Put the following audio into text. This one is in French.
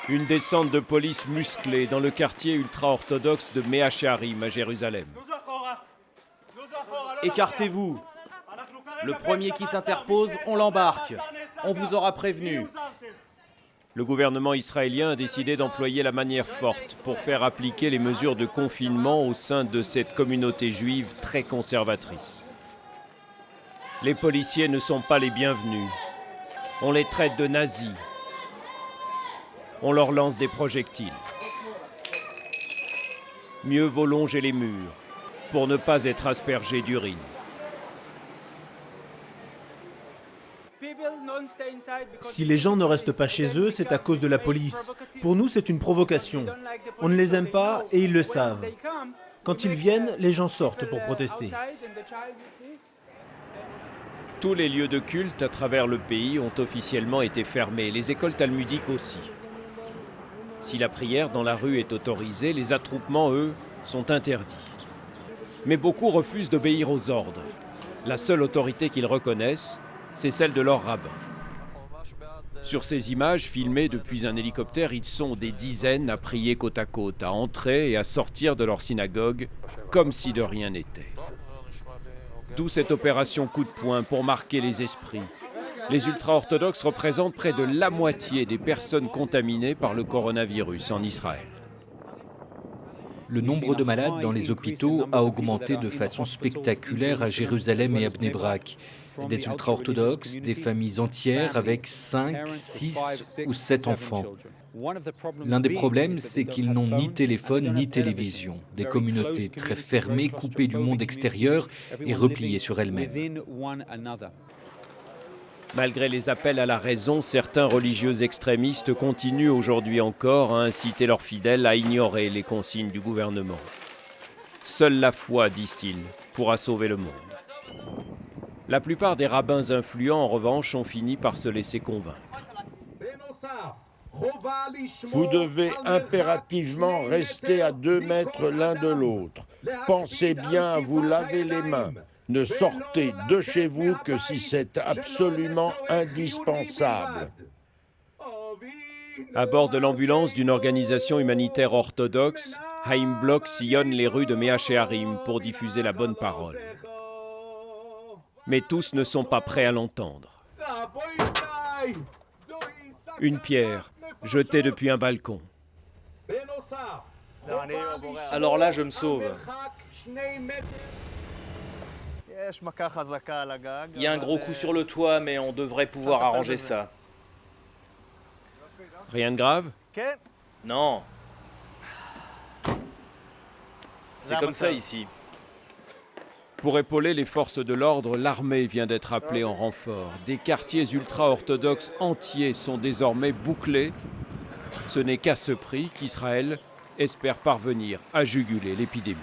Une descente de police musclée dans le quartier ultra-orthodoxe de Mea Shearim à Jérusalem. Écartez-vous. Le premier qui s'interpose, on l'embarque. On vous aura prévenu. Le gouvernement israélien a décidé d'employer la manière forte pour faire appliquer les mesures de confinement au sein de cette communauté juive très conservatrice. Les policiers ne sont pas les bienvenus. On les traite de nazis. On leur lance des projectiles. Mieux vaut longer les murs pour ne pas être aspergé d'urine. Si les gens ne restent pas chez eux, c'est à cause de la police. Pour nous, c'est une provocation. On ne les aime pas et ils le savent. Quand ils viennent, les gens sortent pour protester. Tous les lieux de culte à travers le pays ont officiellement été fermés, les écoles talmudiques aussi. Si la prière dans la rue est autorisée, les attroupements, eux, sont interdits. Mais beaucoup refusent d'obéir aux ordres. La seule autorité qu'ils reconnaissent, c'est celle de leur rabbin. Sur ces images filmées depuis un hélicoptère, ils sont des dizaines à prier côte à côte, à entrer et à sortir de leur synagogue, comme si de rien n'était. D'où cette opération coup de poing pour marquer les esprits. Les ultra-orthodoxes représentent près de la moitié des personnes contaminées par le coronavirus en Israël. Le nombre de malades dans les hôpitaux a augmenté de façon spectaculaire à Jérusalem et à Bnei Brak. Des ultra-orthodoxes, des familles entières avec 5, 6 ou 7 enfants. L'un des problèmes, c'est qu'ils n'ont ni téléphone ni télévision. Des communautés très fermées, coupées du monde extérieur et repliées sur elles-mêmes. Malgré les appels à la raison, certains religieux extrémistes continuent aujourd'hui encore à inciter leurs fidèles à ignorer les consignes du gouvernement. Seule la foi, disent-ils, pourra sauver le monde. La plupart des rabbins influents, en revanche, ont fini par se laisser convaincre. Vous devez impérativement rester à 2 mètres l'un de l'autre. Pensez bien à vous laver les mains. Ne sortez de chez vous que si c'est absolument indispensable. À bord de l'ambulance d'une organisation humanitaire orthodoxe, Haïm Bloch sillonne les rues de Mea Shearim pour diffuser la bonne parole. Mais tous ne sont pas prêts à l'entendre. Une pierre, jetée depuis un balcon. Alors là, je me sauve. Il y a un gros coup sur le toit, mais on devrait pouvoir arranger ça. Rien de grave? Non. C'est comme ça ici. Pour épauler les forces de l'ordre, l'armée vient d'être appelée en renfort. Des quartiers ultra-orthodoxes entiers sont désormais bouclés. Ce n'est qu'à ce prix qu'Israël espère parvenir à juguler l'épidémie.